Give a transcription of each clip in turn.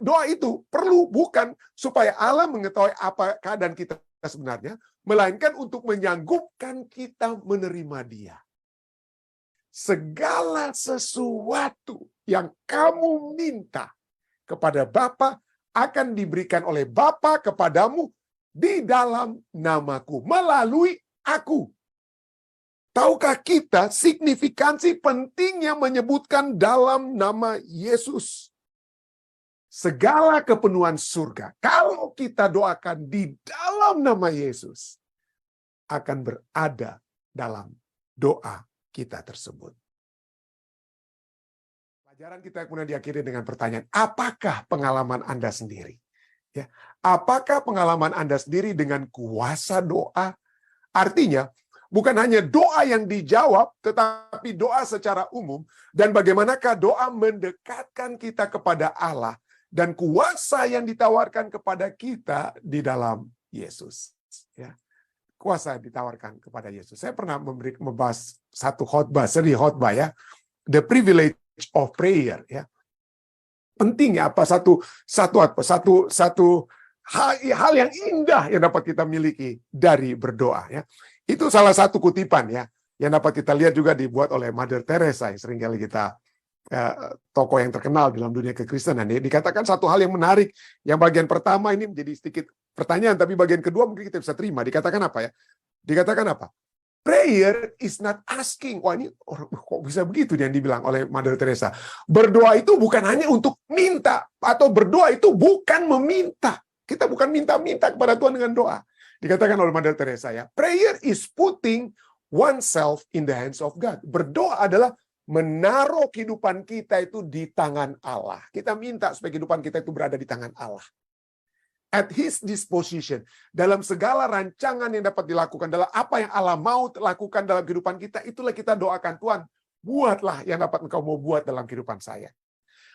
doa itu perlu bukan supaya Allah mengetahui apa keadaan kita sebenarnya, melainkan untuk menyanggupkan kita menerima Dia. Segala sesuatu yang kamu minta kepada Bapa akan diberikan oleh Bapa kepadamu di dalam namaku, melalui aku. Tahukah kita signifikansi pentingnya menyebutkan dalam nama Yesus? Segala kepenuhan surga, kalau kita doakan di dalam nama Yesus, akan berada dalam doa kita tersebut. Pelajaran kita kemudian diakhiri dengan pertanyaan, apakah pengalaman Anda sendiri? Ya, apakah pengalaman Anda sendiri dengan kuasa doa? Artinya, bukan hanya doa yang dijawab, tetapi doa secara umum, dan bagaimanakah doa mendekatkan kita kepada Allah, dan kuasa yang ditawarkan kepada kita di dalam Yesus. Ya, kuasa ditawarkan kepada Yesus. Saya pernah membahas satu khotbah, seri khotbah ya, The Privilege of Prayer ya. Penting ya satu hal yang indah yang dapat kita miliki dari berdoa ya. Itu salah satu kutipan ya yang dapat kita lihat juga dibuat oleh Mother Teresa yang seringkali kita tokoh yang terkenal dalam dunia kekristenan. Dikatakan satu hal yang menarik, yang bagian pertama ini menjadi sedikit pertanyaan, tapi bagian kedua mungkin kita bisa terima. Dikatakan apa ya? Dikatakan apa? Prayer is not asking. Wah, ini kok bisa begitu yang dibilang oleh Mother Teresa. Berdoa itu bukan hanya untuk minta, atau berdoa itu bukan meminta. Kita bukan minta-minta kepada Tuhan dengan doa. Dikatakan oleh Mother Teresa ya, prayer is putting oneself in the hands of God. Berdoa adalah menaruh kehidupan kita itu di tangan Allah. Kita minta supaya kehidupan kita itu berada di tangan Allah. At His disposition. Dalam segala rancangan yang dapat dilakukan, dalam apa yang Allah mau lakukan dalam kehidupan kita, itulah kita doakan, Tuhan, buatlah yang dapat Engkau mau buat dalam kehidupan saya.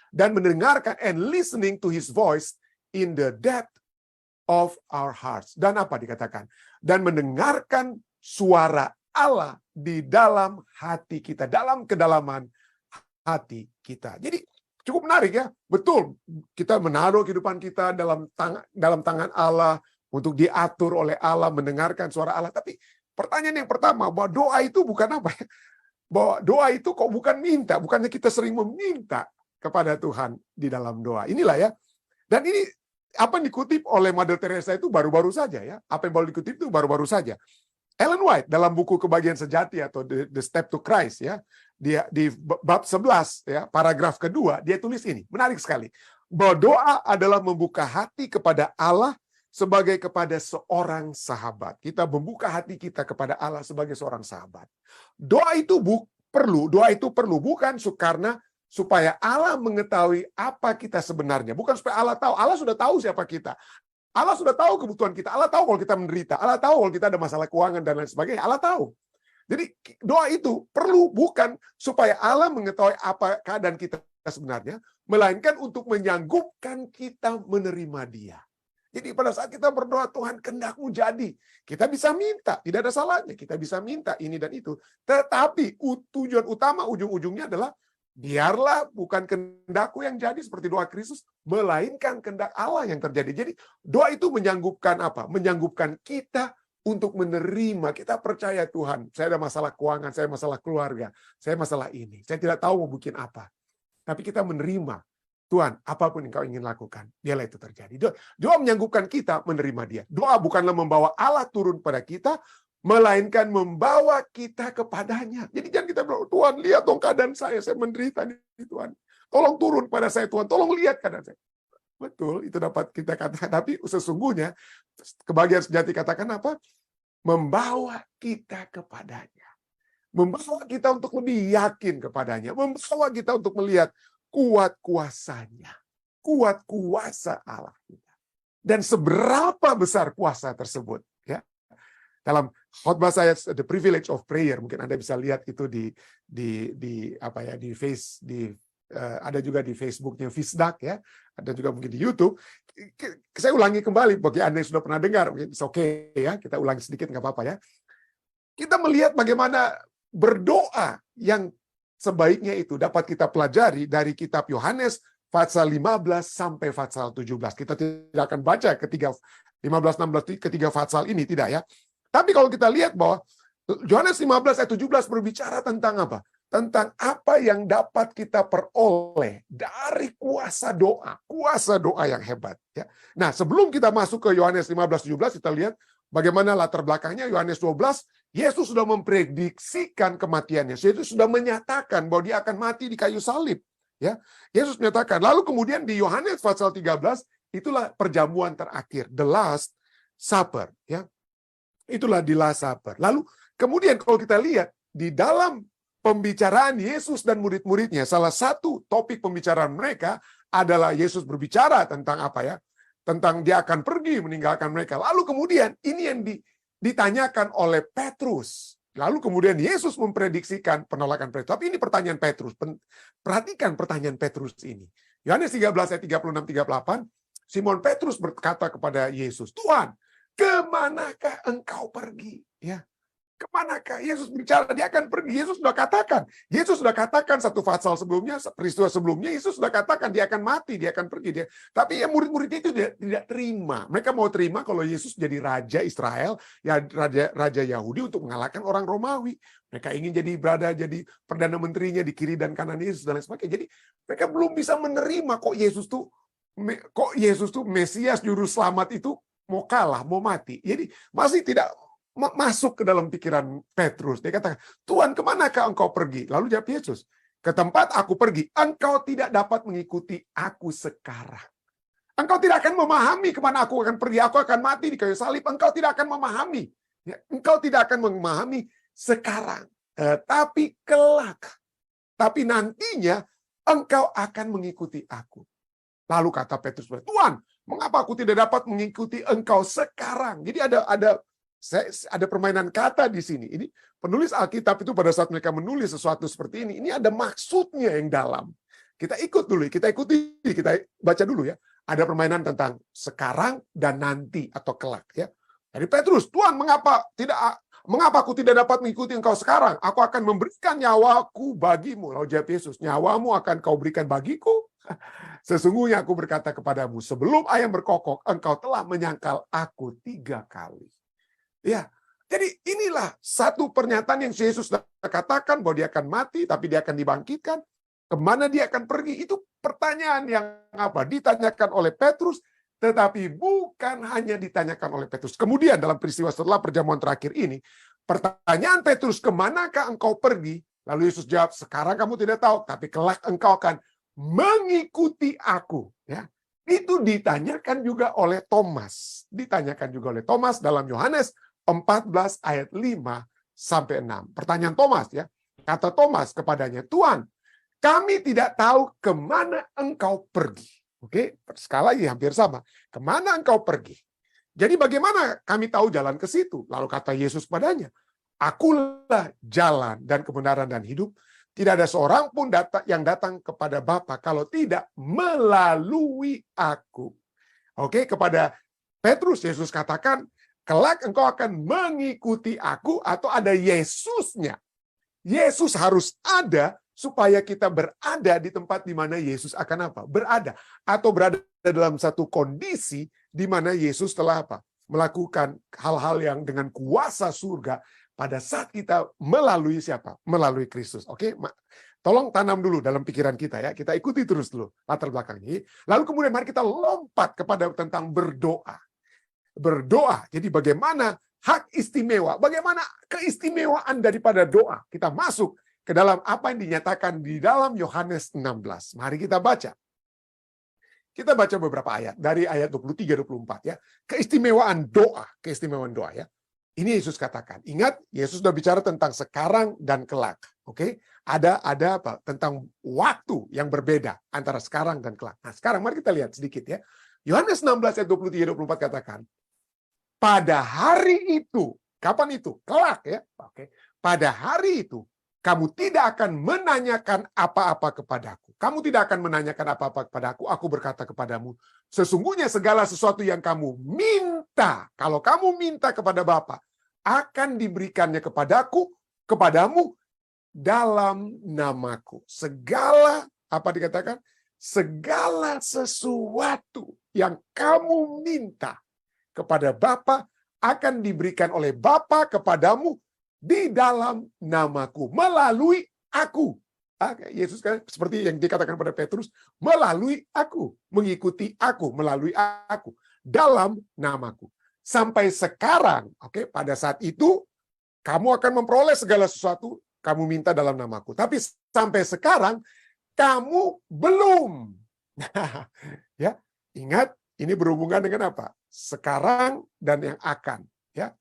Dan mendengarkan and listening to His voice in the depth of our hearts. Dan apa dikatakan? Dan mendengarkan suara Allah di dalam hati kita, dalam kedalaman hati kita. Jadi cukup menarik ya, betul. Kita menaruh kehidupan kita dalam tangan Allah untuk diatur oleh Allah, mendengarkan suara Allah. Tapi pertanyaan yang pertama, bahwa doa itu bukan apa ya? Bahwa doa itu kok bukan minta, bukannya kita sering meminta kepada Tuhan di dalam doa. Inilah ya. Dan ini apa yang dikutip oleh Mother Teresa itu baru-baru saja ya. Apa yang baru dikutip itu baru-baru saja. Ellen White dalam buku Kebahagiaan Sejati atau The Step to Christ ya, dia di bab 11 ya, paragraf kedua dia tulis ini, menarik sekali. Bahwa doa adalah membuka hati kepada Allah sebagai kepada seorang sahabat. Kita membuka hati kita kepada Allah sebagai seorang sahabat. Doa itu perlu bukan karena supaya Allah mengetahui apa kita sebenarnya, bukan supaya Allah tahu. Allah sudah tahu siapa kita. Allah sudah tahu kebutuhan kita. Allah tahu kalau kita menderita. Allah tahu kalau kita ada masalah keuangan dan lain sebagainya. Allah tahu. Jadi doa itu perlu bukan supaya Allah mengetahui apa keadaan kita sebenarnya, melainkan untuk menyanggupkan kita menerima Dia. Jadi pada saat kita berdoa, Tuhan kehendak-Mu jadi. Kita bisa minta, tidak ada salahnya. Kita bisa minta ini dan itu. Tetapi tujuan utama ujung-ujungnya adalah biarlah bukan kehendak-Ku yang jadi seperti doa Kristus, melainkan kehendak Allah yang terjadi. Jadi doa itu menyanggupkan apa? Menyanggupkan kita untuk menerima. Kita percaya Tuhan, saya ada masalah keuangan, saya masalah keluarga, saya masalah ini. Saya tidak tahu mau bikin apa. Tapi kita menerima. Tuhan, apapun yang Kau ingin lakukan, biarlah itu terjadi. Doa menyanggupkan kita menerima Dia. Doa bukanlah membawa Allah turun pada kita, melainkan membawa kita kepadanya. Jadi jangan kita bilang, Tuhan lihat dong keadaan saya menderita nih Tuhan. Tolong turun pada saya Tuhan, tolong lihat keadaan saya. Betul, itu dapat kita katakan. Tapi sesungguhnya, Kebahagiaan Sejati katakan apa? Membawa kita kepadanya. Membawa kita untuk lebih yakin kepadanya. Membawa kita untuk melihat kuat kuasanya. Kuat kuasa Allah kita. Dan seberapa besar kuasa tersebut. Ya. Dalam khotbah saya The Privilege of Prayer, mungkin Anda bisa lihat itu ada juga di Facebooknya Fisdak ya, ada juga mungkin di YouTube. Saya ulangi kembali bagi Anda yang sudah pernah dengar, mungkin oke ya, kita ulangi sedikit nggak apa-apa ya. Kita melihat bagaimana berdoa yang sebaiknya itu dapat kita pelajari dari kitab Yohanes pasal 15 sampai pasal 17. Kita tidak akan baca ketiga 15, 16, ketiga pasal ini, tidak ya. Tapi kalau kita lihat bahwa Yohanes 15 ayat 17 berbicara tentang apa? Tentang apa yang dapat kita peroleh dari kuasa doa yang hebat. Ya. Nah, sebelum kita masuk ke Yohanes 15-17, kita lihat bagaimana latar belakangnya. Yohanes 12, Yesus sudah memprediksikan kematiannya. Yesus sudah menyatakan bahwa dia akan mati di kayu salib. Ya, Yesus menyatakan. Lalu kemudian di Yohanes pasal 13, itulah perjamuan terakhir, the last supper. Ya, itulah the last supper. Lalu kemudian kalau kita lihat di dalam pembicaraan Yesus dan murid-muridnya, salah satu topik pembicaraan mereka adalah Yesus berbicara tentang apa ya? Tentang dia akan pergi meninggalkan mereka. Lalu kemudian ini yang ditanyakan oleh Petrus. Lalu kemudian Yesus memprediksikan penolakan Petrus. Tapi ini pertanyaan Petrus. Perhatikan pertanyaan Petrus ini. Yohanes 13 ayat 36-38, Simon Petrus berkata kepada Yesus, "Tuhan, kemanakah engkau pergi?" Ya. Kemanakah? Yesus bicara, dia akan pergi. Yesus sudah katakan satu pasal sebelumnya, peristiwa sebelumnya, Yesus sudah katakan dia akan mati, dia akan pergi. Tapi ya murid-murid itu tidak terima. Mereka mau terima kalau Yesus jadi raja Israel, ya raja Yahudi untuk mengalahkan orang Romawi. Mereka ingin jadi perdana menterinya di kiri dan kanan Yesus dan lain sebagainya. Jadi mereka belum bisa menerima kok Yesus tuh Mesias juru selamat itu mau kalah, mau mati. Jadi masih tidak masuk ke dalam pikiran Petrus. Dia katakan, "Tuhan, kemanakah engkau pergi?" Lalu jawab Yesus, "Ke tempat aku pergi, engkau tidak dapat mengikuti aku sekarang. Engkau tidak akan memahami kemana aku akan pergi. Aku akan mati di kayu salib. Engkau tidak akan memahami. Ya, engkau tidak akan memahami sekarang. Tapi kelak. Tapi nantinya engkau akan mengikuti aku." Lalu kata Petrus, "Tuhan, mengapa aku tidak dapat mengikuti engkau sekarang?" Jadi ada permainan kata di sini. Ini penulis Alkitab itu pada saat mereka menulis sesuatu seperti ini ada maksudnya yang dalam. Kita ikuti, kita baca dulu ya. Ada permainan tentang sekarang dan nanti atau kelak ya. Dari Petrus, "Tuhan, mengapa aku tidak dapat mengikuti engkau sekarang? Aku akan memberikan nyawaku bagimu." Lalu jawab Yesus, "Nyawamu akan kau berikan bagiku? Sesungguhnya aku berkata kepadamu, sebelum ayam berkokok, engkau telah menyangkal aku 3 kali." Ya, jadi inilah satu pernyataan yang Yesus katakan bahwa dia akan mati, tapi dia akan dibangkitkan. Kemana dia akan pergi? Itu pertanyaan yang ditanyakan oleh Petrus, tetapi bukan hanya ditanyakan oleh Petrus. Kemudian dalam peristiwa setelah perjamuan terakhir ini, pertanyaan Petrus, "Kemanakah engkau pergi?" Lalu Yesus jawab, "Sekarang kamu tidak tahu, tapi kelak engkau akan mengikuti aku." Ya. Itu ditanyakan juga oleh Thomas. Dalam Yohanes 14 ayat 5 sampai 6. Pertanyaan Thomas ya. Kata Thomas kepadanya, "Tuhan, kami tidak tahu kemana engkau pergi." Oke, sekali lagi hampir sama. Kemana engkau pergi? Jadi bagaimana kami tahu jalan ke situ? Lalu kata Yesus padanya, "Akulah jalan dan kebenaran dan hidup. Tidak ada seorang pun yang datang kepada Bapa kalau tidak melalui aku." Oke, kepada Petrus Yesus katakan, "Kelak engkau akan mengikuti aku," atau ada Yesusnya. Yesus harus ada supaya kita berada di tempat di mana Yesus akan berada. Atau berada dalam satu kondisi di mana Yesus telah melakukan hal-hal yang dengan kuasa surga pada saat kita melalui siapa? Melalui Kristus. Oke, tolong tanam dulu dalam pikiran kita ya. Kita ikuti terus dulu latar belakangnya. Lalu kemudian mari kita lompat kepada tentang berdoa. Jadi bagaimana hak istimewa, bagaimana keistimewaan daripada doa. Kita masuk ke dalam apa yang dinyatakan di dalam Yohanes 16. Mari kita baca. Kita baca beberapa ayat dari ayat 23-24 ya. Keistimewaan doa ya. Ini Yesus katakan. Ingat, Yesus sudah bicara tentang sekarang dan kelak. Oke? Ada apa? Tentang waktu yang berbeda antara sekarang dan kelak. Nah, sekarang mari kita lihat sedikit ya. Yohanes 16 ayat 23-24 katakan, "Pada hari itu," kapan itu? Kelak ya. Oke. "Pada hari itu, kamu tidak akan menanyakan apa-apa kepadaku. Kamu tidak akan menanyakan apa-apa kepadaku. Aku berkata kepadamu, sesungguhnya segala sesuatu yang kamu minta, kalau kamu minta kepada Bapa, akan diberikannya kepadamu dalam namaku." Segala, apa dikatakan? segala sesuatu yang kamu minta kepada Bapa akan diberikan oleh Bapa kepadamu di dalam namaku, melalui aku. Yesus kan seperti yang dikatakan pada Petrus, melalui aku, mengikuti aku, melalui aku, dalam namaku. Sampai sekarang, pada saat itu, kamu akan memperoleh segala sesuatu kamu minta dalam namaku. Tapi sampai sekarang, kamu belum. Ya, ingat, ini berhubungan dengan apa? Sekarang dan yang akan. Ya,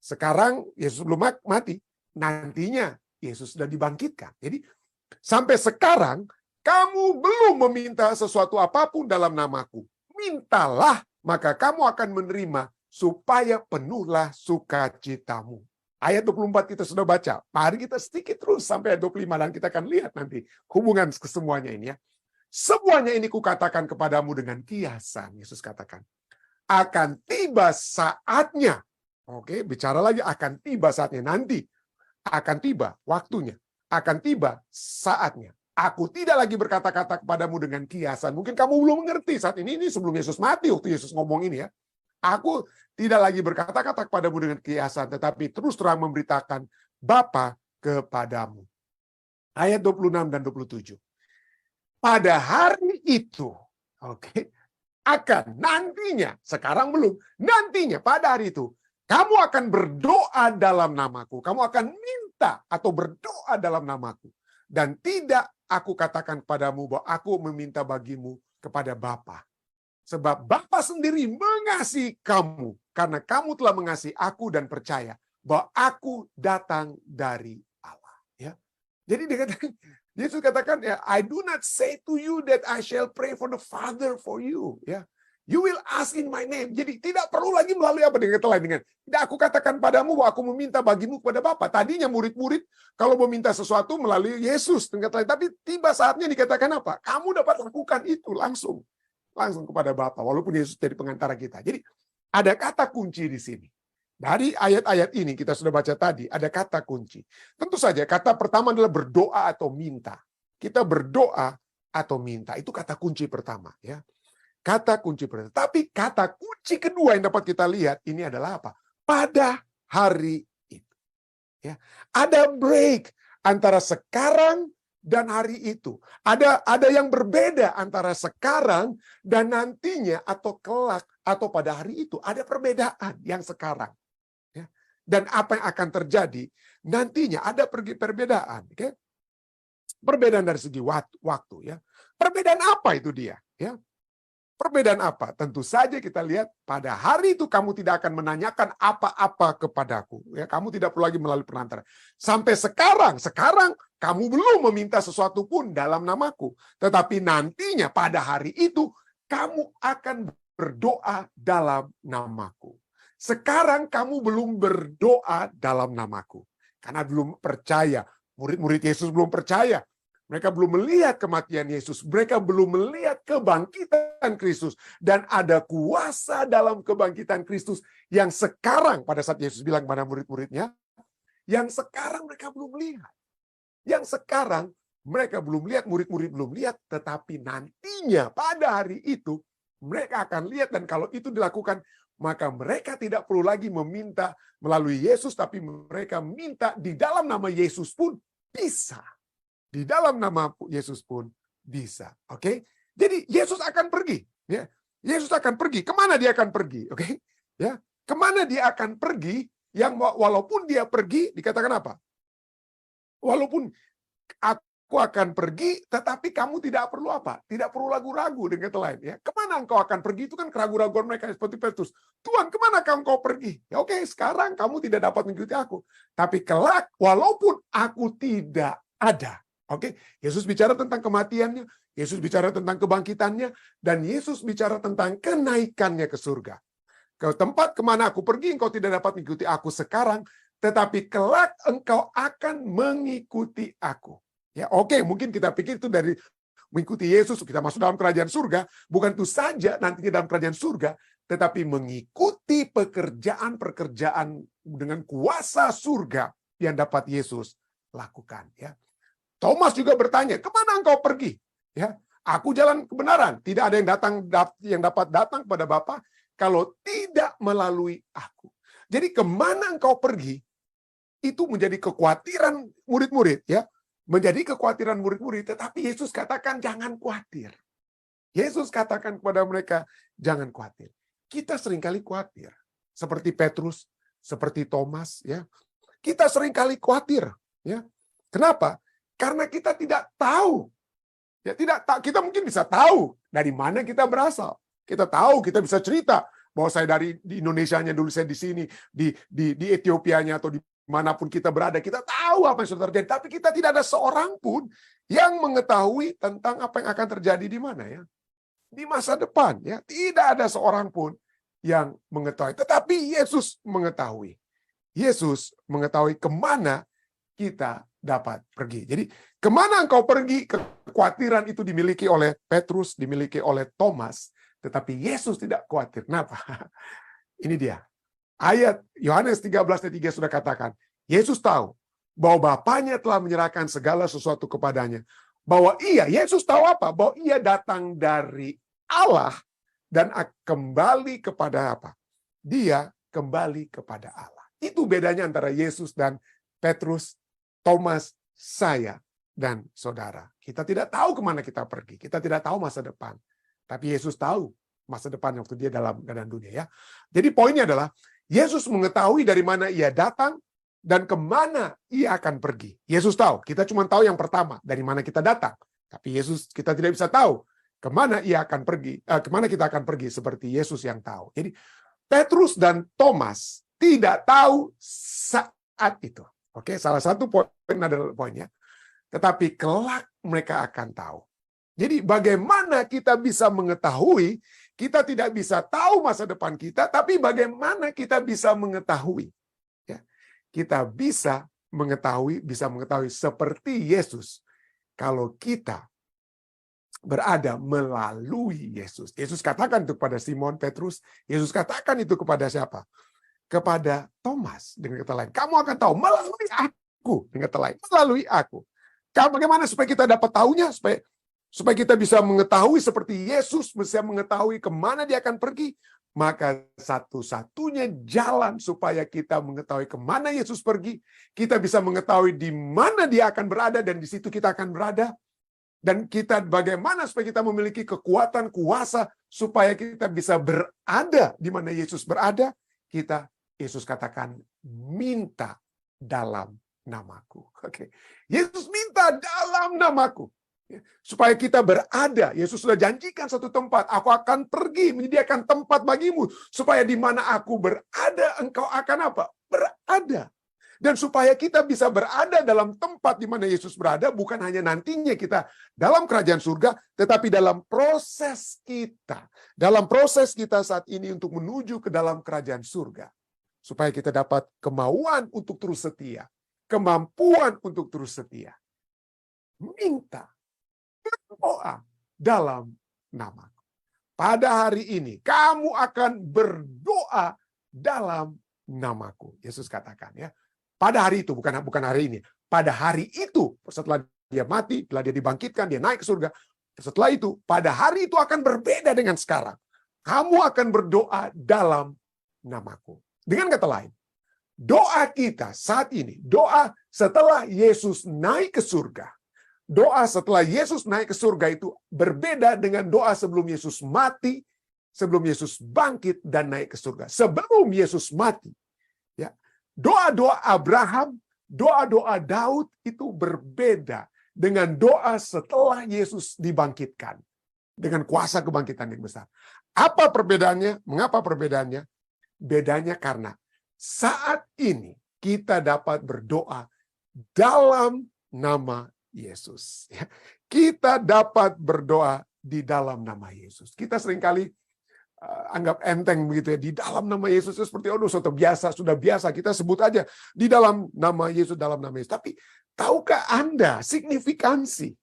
sekarang Yesus belum mati, nantinya Yesus sudah dibangkitkan. Jadi sampai sekarang kamu belum meminta sesuatu apapun dalam namaku. Mintalah, maka kamu akan menerima supaya penuhlah sukacitamu. Ayat 24 kita sudah baca. Mari kita sedikit terus sampai ayat 25 dan kita akan lihat nanti hubungan kesemuanya ini ya. Semuanya ini kukatakan kepadamu dengan kiasan, Yesus katakan. Akan tiba saatnya. Bicara lagi akan tiba saatnya nanti. Akan tiba waktunya. Akan tiba saatnya. Aku tidak lagi berkata-kata kepadamu dengan kiasan. Mungkin kamu belum mengerti saat ini. Ini sebelum Yesus mati waktu Yesus ngomong ini ya. Aku tidak lagi berkata-kata kepadamu dengan kiasan, tetapi terus terang memberitakan Bapa kepadamu. Ayat 26 dan 27. Pada hari itu, akan nantinya, sekarang belum, nantinya pada hari itu, kamu akan berdoa dalam namaku. Kamu akan minta atau berdoa dalam namaku. Dan tidak aku katakan kepadamu bahwa aku meminta bagimu kepada Bapa. Sebab Bapa sendiri mengasihi kamu. Karena kamu telah mengasihi aku dan percaya bahwa aku datang dari Allah. Ya. Jadi dikatakan, Yesus katakan, ya, I do not say to you that I shall pray for the Father for you. Ya. You will ask in my name. Jadi tidak perlu lagi melalui apa dengan kata lain dengan tidak aku katakan padamu bahwa aku meminta bagimu kepada Bapa. Tadinya murid-murid kalau meminta sesuatu melalui Yesus dengan kata lain, tapi tiba saatnya dikatakan apa? Kamu dapat lakukan itu langsung kepada Bapa walaupun Yesus jadi pengantara kita. Jadi ada kata kunci di sini. Dari ayat-ayat ini kita sudah baca tadi ada kata kunci. Tentu saja kata pertama adalah berdoa atau minta. Kita berdoa atau minta itu kata kunci pertama ya. Kata kunci pertama. Tapi kata kunci kedua yang dapat kita lihat ini adalah apa? Pada hari itu. Ya. Ada break antara sekarang dan hari itu. Ada yang berbeda antara sekarang dan nantinya atau kelak atau pada hari itu. Ada perbedaan yang sekarang. Ya. Dan apa yang akan terjadi nantinya ada perbedaan. Okay? Perbedaan dari segi waktu. Ya. Perbedaan apa itu dia? Ya. Perbedaan apa? Tentu saja kita lihat pada hari itu kamu tidak akan menanyakan apa-apa kepadaku. Ya, kamu tidak perlu lagi melalui perantara. Sampai sekarang kamu belum meminta sesuatu pun dalam namaku. Tetapi nantinya pada hari itu kamu akan berdoa dalam namaku. Sekarang kamu belum berdoa dalam namaku. Karena belum percaya. Murid-murid Yesus belum percaya. Mereka belum melihat kematian Yesus. Mereka belum melihat kebangkitan Kristus. Dan ada kuasa dalam kebangkitan Kristus yang sekarang, pada saat Yesus bilang pada murid-muridnya, yang sekarang mereka belum lihat. Yang sekarang mereka belum lihat, murid-murid belum lihat, tetapi nantinya pada hari itu mereka akan lihat. Dan kalau itu dilakukan, maka mereka tidak perlu lagi meminta melalui Yesus, tapi mereka minta di dalam nama Yesus pun bisa. Di dalam nama Yesus pun bisa. Oke? Jadi Yesus akan pergi. Ya. Yesus akan pergi. Kemana dia akan pergi? Oke? Ya. Kemana dia akan pergi? Yang walaupun dia pergi, dikatakan apa? Walaupun aku akan pergi, tetapi kamu tidak perlu apa? Tidak perlu ragu-ragu dengan kata lain. Ya. Kemana engkau akan pergi? Itu kan keraguan-raguan mereka seperti Petrus. Tuhan, kemana engkau pergi? Ya, oke, sekarang kamu tidak dapat mengikuti aku. Tapi kelak, walaupun aku tidak ada. Oke, Yesus bicara tentang kematiannya, Yesus bicara tentang kebangkitannya, dan Yesus bicara tentang kenaikannya ke surga. Ke tempat kemana aku pergi, engkau tidak dapat mengikuti aku sekarang, tetapi kelak engkau akan mengikuti aku. Ya, oke, mungkin kita pikir itu dari mengikuti Yesus, kita masuk dalam kerajaan surga, bukan itu saja nantinya dalam kerajaan surga, tetapi mengikuti pekerjaan-pekerjaan dengan kuasa surga yang dapat Yesus lakukan. Ya. Thomas juga bertanya, kemana engkau pergi? Ya, Aku jalan kebenaran. Tidak ada yang dapat datang kepada Bapa kalau tidak melalui aku. Jadi kemana engkau pergi, itu menjadi kekhawatiran murid-murid, ya. Menjadi kekhawatiran murid-murid, tetapi Yesus katakan jangan khawatir. Yesus katakan kepada mereka, jangan khawatir. Kita seringkali khawatir. Seperti Petrus, seperti Thomas, ya. Kita seringkali khawatir, ya. Kenapa? Karena kita tidak tahu. Ya, kita mungkin bisa tahu dari mana kita berasal. Kita tahu, kita bisa cerita bahwa saya di Indonesianya dulu, saya di sini, di Etiopianya atau di manapun kita berada, kita tahu apa yang sudah terjadi. Tapi kita tidak ada seorang pun yang mengetahui tentang apa yang akan terjadi di mana, ya. Di masa depan, ya. Tidak ada seorang pun yang mengetahui. Tetapi Yesus mengetahui. Yesus mengetahui kemana kita dapat pergi. Jadi kemana engkau pergi, kekhawatiran itu dimiliki oleh Petrus, dimiliki oleh Thomas, tetapi Yesus tidak khawatir. Kenapa? Ini dia. Ayat Yohanes 13:3 sudah katakan, Yesus tahu bahwa Bapaknya telah menyerahkan segala sesuatu kepadanya. Bahwa Yesus tahu apa? Bahwa ia datang dari Allah dan kembali kepada apa? Dia kembali kepada Allah. Itu bedanya antara Yesus dan Petrus, Thomas, saya, dan saudara. Kita tidak tahu kemana kita pergi. Kita tidak tahu masa depan. Tapi Yesus tahu masa depan waktu dia dalam keadaan dunia, ya. Jadi poinnya adalah, Yesus mengetahui dari mana ia datang dan kemana ia akan pergi. Yesus tahu. Kita cuma tahu yang pertama, dari mana kita datang. Tapi kita tidak bisa tahu kemana ia akan pergi, kemana kita akan pergi seperti Yesus yang tahu. Jadi Petrus dan Thomas tidak tahu saat itu. Oke, salah satu poin adalah poinnya. Tetapi kelak mereka akan tahu. Jadi bagaimana kita bisa mengetahui, kita tidak bisa tahu masa depan kita, tapi bagaimana kita bisa mengetahui. Ya, kita bisa mengetahui seperti Yesus. Kalau kita berada melalui Yesus. Yesus katakan itu kepada Simon Petrus, Yesus katakan itu kepada siapa? Kepada Thomas, dengan kata lain. Kamu akan tahu melalui aku, dengan kata lain, melalui aku. Bagaimana supaya kita dapat tahunya? Supaya kita bisa mengetahui seperti Yesus, bisa mengetahui kemana dia akan pergi. Maka satu-satunya jalan supaya kita mengetahui kemana Yesus pergi, kita bisa mengetahui di mana dia akan berada, dan di situ kita akan berada. Dan kita bagaimana supaya kita memiliki kekuatan, kuasa, supaya kita bisa berada di mana Yesus berada. Yesus katakan, minta dalam namaku. Oke. Yesus minta dalam namaku. Supaya kita berada. Yesus sudah janjikan satu tempat. Aku akan pergi menyediakan tempat bagimu. Supaya di mana aku berada, engkau akan apa? Berada. Dan supaya kita bisa berada dalam tempat di mana Yesus berada, bukan hanya nantinya kita dalam kerajaan surga, tetapi dalam proses kita. Dalam proses kita saat ini untuk menuju ke dalam kerajaan surga. Supaya kita dapat kemauan untuk terus setia. Kemampuan untuk terus setia. Minta. Berdoa dalam namaku. Pada hari ini, kamu akan berdoa dalam namaku. Yesus katakan, ya. Pada hari itu, bukan hari ini. Pada hari itu, setelah dia mati, setelah dia dibangkitkan, dia naik ke surga. Setelah itu, pada hari itu akan berbeda dengan sekarang. Kamu akan berdoa dalam namaku. Dengan kata lain, doa kita saat ini, doa setelah Yesus naik ke surga. Doa setelah Yesus naik ke surga itu berbeda dengan doa sebelum Yesus mati, sebelum Yesus bangkit dan naik ke surga. Sebelum Yesus mati, ya, doa-doa Abraham, doa-doa Daud itu berbeda dengan doa setelah Yesus dibangkitkan. Dengan kuasa kebangkitan yang besar. Apa perbedaannya? Mengapa perbedaannya? Bedanya karena saat ini kita dapat berdoa dalam nama Yesus. Kita dapat berdoa di dalam nama Yesus. Kita seringkali anggap enteng begitu ya, di dalam nama Yesus itu seperti sudah biasa kita sebut aja di dalam nama Yesus, dalam nama Yesus. Tapi tahukah Anda signifikansi?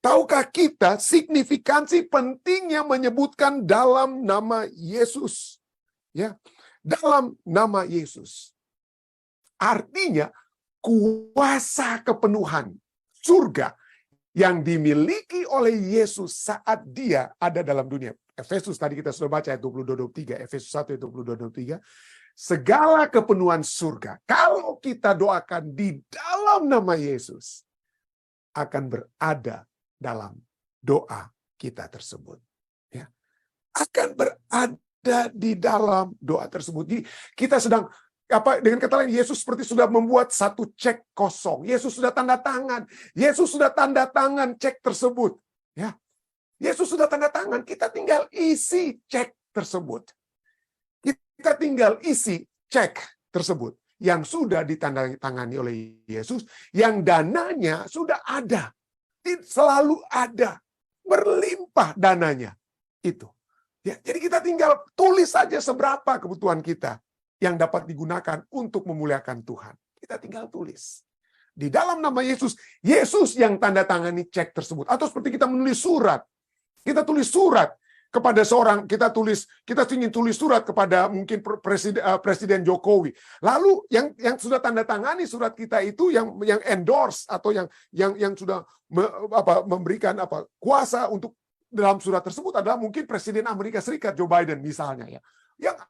Tahukah kita signifikansi pentingnya menyebutkan dalam nama Yesus? Ya, dalam nama Yesus. Artinya kuasa kepenuhan surga yang dimiliki oleh Yesus saat dia ada dalam dunia. Efesus tadi kita sudah baca ayat 22-23, Efesus 1 ayat 22-23. Segala kepenuhan surga, kalau kita doakan di dalam nama Yesus, akan berada dalam doa kita tersebut. Ya. Akan berada di dalam doa tersebut. Jadi kita sedang, dengan kata lain, Yesus seperti sudah membuat satu cek kosong. Yesus sudah tanda tangan. Yesus sudah tanda tangan cek tersebut. Ya. Yesus sudah tanda tangan, kita tinggal isi cek tersebut. Kita tinggal isi cek tersebut yang sudah ditandatangani oleh Yesus, yang dananya sudah ada, selalu ada, berlimpah dananya itu. Ya, jadi kita tinggal tulis saja seberapa kebutuhan kita yang dapat digunakan untuk memuliakan Tuhan. Kita tinggal tulis. Di dalam nama Yesus, Yesus yang tanda tangani cek tersebut. Atau seperti kita menulis surat. Kita tulis surat kepada seorang, kita ingin tulis surat kepada mungkin Presiden Jokowi. Lalu yang sudah tanda tangani surat kita itu, yang endorse atau yang sudah memberikan kuasa untuk dalam surat tersebut adalah mungkin Presiden Amerika Serikat Joe Biden misalnya, ya. Yang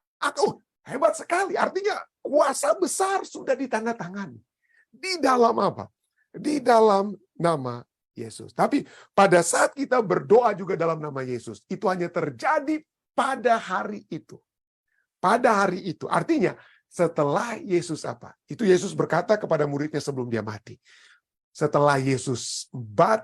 hebat sekali. Artinya kuasa besar sudah ditandatangani. Di dalam apa? Di dalam nama Yesus. Tapi pada saat kita berdoa juga dalam nama Yesus, itu hanya terjadi pada hari itu. Pada hari itu. Artinya setelah Yesus Itu Yesus berkata kepada muridnya sebelum dia mati. Setelah Yesus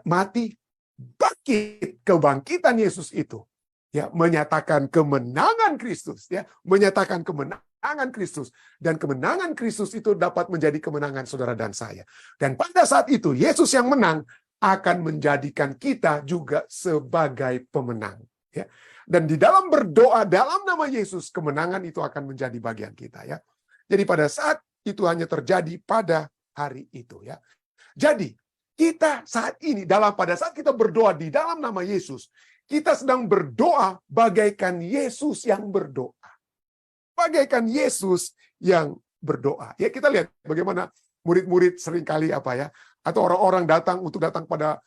mati, bangkit, kebangkitan Yesus itu, ya, menyatakan kemenangan Kristus, ya, menyatakan kemenangan Kristus, dan kemenangan Kristus itu dapat menjadi kemenangan saudara dan saya. Dan pada saat itu Yesus yang menang akan menjadikan kita juga sebagai pemenang. Ya. Dan di dalam berdoa dalam nama Yesus, kemenangan itu akan menjadi bagian kita. Ya. Jadi pada saat itu hanya terjadi pada hari itu. Ya. Jadi kita saat ini, pada saat kita berdoa di dalam nama Yesus, kita sedang berdoa bagaikan Yesus yang berdoa. Bagaikan Yesus yang berdoa. Ya, kita lihat bagaimana murid-murid seringkali atau orang-orang datang pada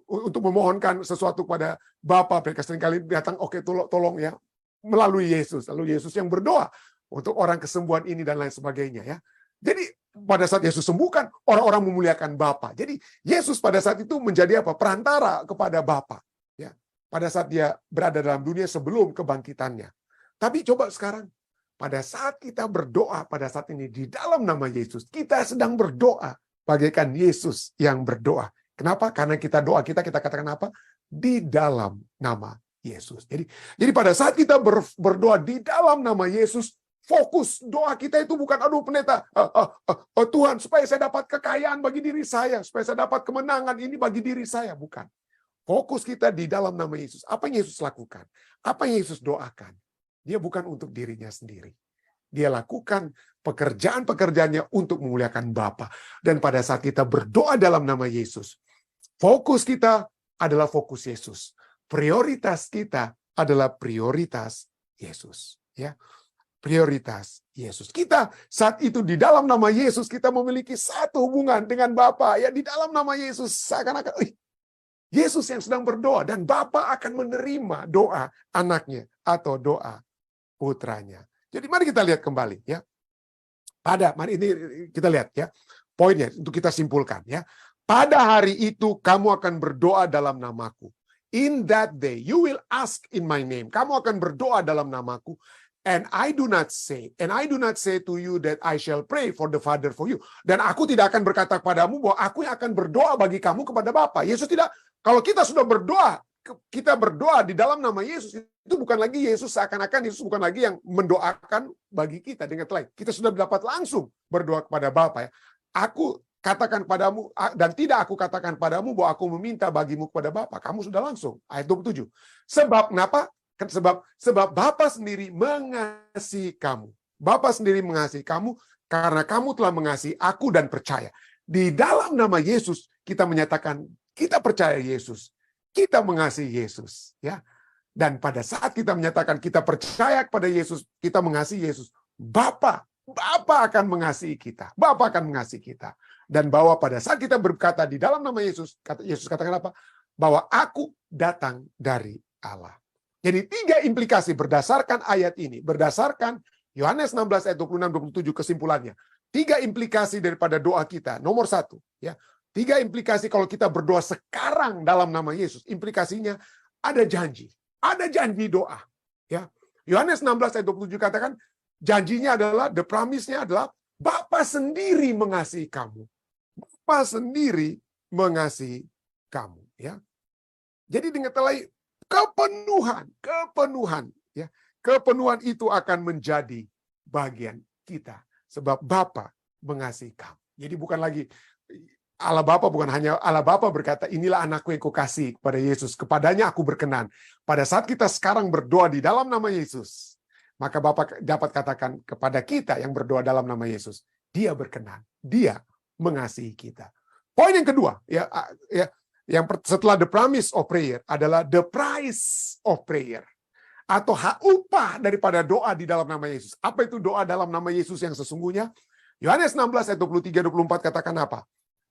untuk memohonkan sesuatu kepada Bapa. Mereka seringkali datang, tolong ya, melalui Yesus. Lalu Yesus yang berdoa untuk orang kesembuhan ini dan lain sebagainya, ya. Jadi pada saat Yesus sembuhkan, orang-orang memuliakan Bapa. Jadi Yesus pada saat itu menjadi perantara kepada Bapa, ya. Pada saat dia berada dalam dunia sebelum kebangkitannya. Tapi coba sekarang, pada saat kita berdoa pada saat ini di dalam nama Yesus, kita sedang berdoa bagaikan Yesus yang berdoa. Kenapa? Karena doa kita katakan apa? Di dalam nama Yesus. Jadi pada saat kita berdoa di dalam nama Yesus, fokus doa kita itu bukan, aduh pendeta, Tuhan supaya saya dapat kekayaan bagi diri saya, supaya saya dapat kemenangan ini bagi diri saya. Bukan. Fokus kita di dalam nama Yesus. Apa yang Yesus lakukan? Apa yang Yesus doakan? Dia bukan untuk dirinya sendiri. Dia lakukan pekerjaan-pekerjaannya untuk memuliakan Bapa. Dan pada saat kita berdoa dalam nama Yesus, fokus kita adalah fokus Yesus. Prioritas kita adalah prioritas Yesus. Ya, prioritas Yesus. Kita saat itu di dalam nama Yesus, kita memiliki satu hubungan dengan Bapa. Ya, di dalam nama Yesus seakan-akan Yesus yang sedang berdoa, dan Bapa akan menerima doa anaknya atau doa putranya. Jadi mari kita lihat kembali, ya. Mari ini kita lihat, ya, poinnya untuk kita simpulkan, ya. Pada hari itu kamu akan berdoa dalam namaku. In that day you will ask in my name. Kamu akan berdoa dalam namaku. And I do not say to you that I shall pray for the Father for you. Dan aku tidak akan berkata kepadamu bahwa aku yang akan berdoa bagi kamu kepada Bapa. Yesus tidak. Kalau kita sudah berdoa, kita berdoa di dalam nama Yesus, itu bukan lagi Yesus, seakan-akan Yesus bukan lagi yang mendoakan bagi kita. Dengan lain, kita sudah dapat langsung berdoa kepada Bapa, ya. Aku katakan padamu, dan tidak aku katakan padamu bahwa aku meminta bagimu kepada Bapa. Kamu sudah langsung. Ayat 27. Sebab kenapa? Sebab Bapa sendiri mengasihi kamu. Bapa sendiri mengasihi kamu karena kamu telah mengasihi aku dan percaya. Di dalam nama Yesus kita menyatakan kita percaya Yesus. Kita mengasihi Yesus, ya. Dan pada saat kita menyatakan kita percaya kepada Yesus, kita mengasihi Yesus, Bapa akan mengasihi kita. Bapa akan mengasihi kita. Dan bahwa pada saat kita berkata di dalam nama Yesus, Yesus katakan apa? Bahwa aku datang dari Allah. Jadi 3 implikasi berdasarkan ayat ini, berdasarkan Yohanes 16 ayat 26-27 kesimpulannya. 3 implikasi daripada doa kita. Nomor 1, ya. 3 implikasi kalau kita berdoa sekarang dalam nama Yesus. Implikasinya ada janji doa. Ya. Yohanes 16 ayat 27 katakan, janjinya adalah, the promise-nya adalah, Bapa sendiri mengasihi kamu. Bapa sendiri mengasihi kamu. Ya. Jadi dengan lain, kepenuhan, ya. Kepenuhan itu akan menjadi bagian kita. Sebab Bapa mengasihi kamu. Jadi bukan lagi Allah Bapa, bukan hanya Allah Bapa berkata, inilah anakku yang kukasihi kepada Yesus. Kepadanya aku berkenan. Pada saat kita sekarang berdoa di dalam nama Yesus, maka Bapa dapat katakan kepada kita yang berdoa dalam nama Yesus, Dia berkenan. Dia mengasihi kita. Poin yang kedua, yang setelah the promise of prayer adalah the price of prayer. Atau hak upah daripada doa di dalam nama Yesus. Apa itu doa dalam nama Yesus yang sesungguhnya? Yohanes 16 ayat 23-24 katakan apa?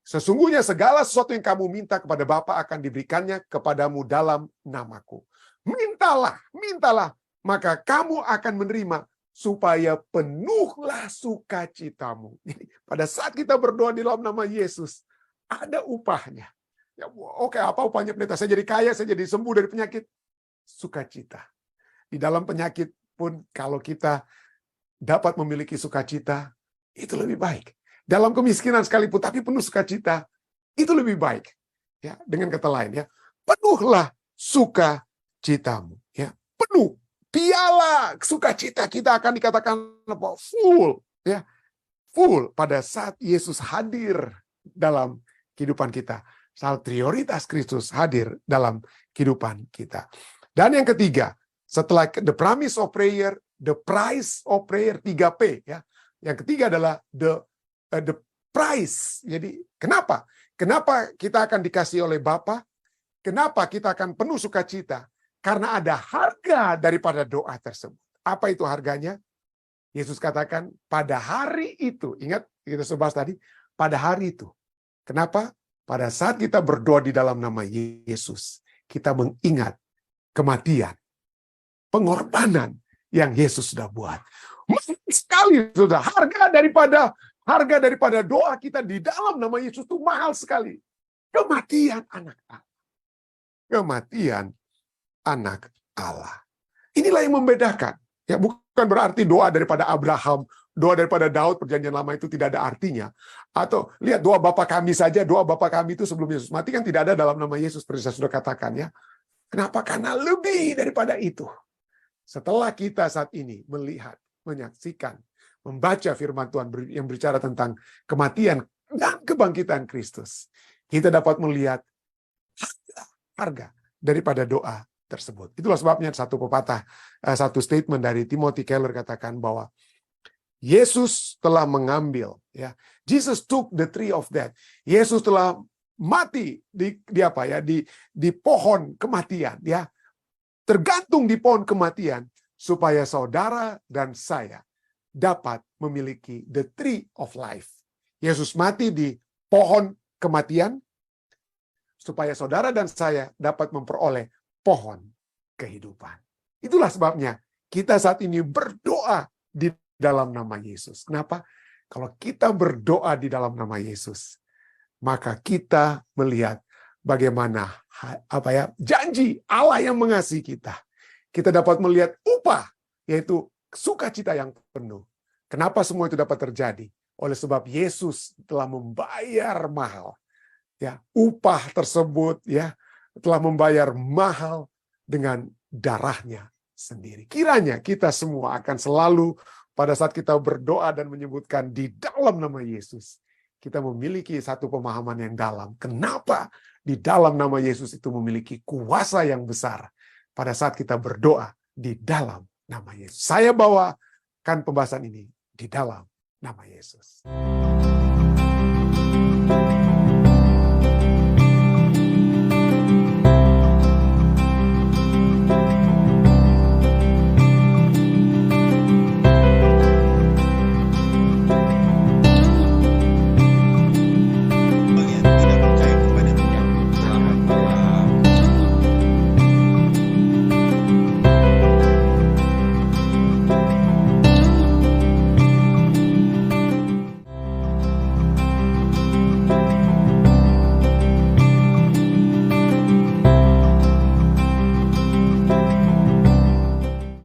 Sesungguhnya segala sesuatu yang kamu minta kepada Bapa akan diberikannya kepadamu dalam namaku. Mintalah, maka kamu akan menerima supaya penuhlah sukacitamu. Jadi, pada saat kita berdoa di dalam nama Yesus, ada upahnya. Ya, oke, apa upahnya pendeta? Saya jadi kaya, saya jadi sembuh dari penyakit. Sukacita. Di dalam penyakit pun kalau kita dapat memiliki sukacita, itu lebih baik. Dalam kemiskinan sekalipun, tapi penuh sukacita, itu lebih baik. Ya, dengan kata lain, ya, penuhlah sukacitamu. Ya, penuh. Piala sukacita kita akan dikatakan apa? Full. Ya, full pada saat Yesus hadir dalam kehidupan kita. Saat prioritas Kristus hadir dalam kehidupan kita. Dan yang ketiga, setelah the promise of prayer, the price of prayer, 3P. Ya. Yang ketiga adalah the price. Jadi kenapa? Kenapa kita akan dikasih oleh Bapa? Kenapa kita akan penuh sukacita? Karena ada harga daripada doa tersebut. Apa itu harganya? Yesus katakan pada hari itu. Ingat kita sebahas tadi. Pada hari itu. Kenapa? Pada saat kita berdoa di dalam nama Yesus, kita mengingat kematian, pengorbanan yang Yesus sudah buat. Sekali sudah harga daripada doa kita di dalam nama Yesus itu mahal sekali. Kematian anak Allah. Kematian anak Allah. Inilah yang membedakan. Ya, bukan berarti doa daripada Abraham, doa daripada Daud perjanjian lama itu tidak ada artinya. Atau lihat doa Bapa kami saja, doa Bapa kami itu sebelum Yesus mati kan tidak ada dalam nama Yesus seperti saya sudah katakan ya. Kenapa? Karena lebih daripada itu. Setelah kita saat ini melihat, menyaksikan, membaca firman Tuhan yang berbicara tentang kematian dan kebangkitan Kristus, kita dapat melihat harga daripada doa tersebut. Itulah sebabnya satu pepatah, satu statement dari Timothy Keller katakan bahwa Yesus telah mengambil, ya, Jesus took the tree of death. Yesus telah mati di pohon kematian, ya, tergantung di pohon kematian supaya saudara dan saya dapat memiliki the tree of life. Yesus mati di pohon kematian supaya saudara dan saya dapat memperoleh pohon kehidupan. Itulah sebabnya kita saat ini berdoa di dalam nama Yesus. Kenapa? Kalau kita berdoa di dalam nama Yesus, maka kita melihat bagaimana janji Allah yang mengasihi kita. Kita dapat melihat upah, yaitu sukacita yang penuh. Kenapa semua itu dapat terjadi? Oleh sebab Yesus telah membayar mahal. Ya, upah tersebut ya telah membayar mahal dengan darahnya sendiri. Kiranya kita semua akan selalu pada saat kita berdoa dan menyebutkan di dalam nama Yesus, kita memiliki satu pemahaman yang dalam. Kenapa di dalam nama Yesus itu memiliki kuasa yang besar pada saat kita berdoa di dalam nama Yesus. Saya bawakan pembahasan ini di dalam nama Yesus.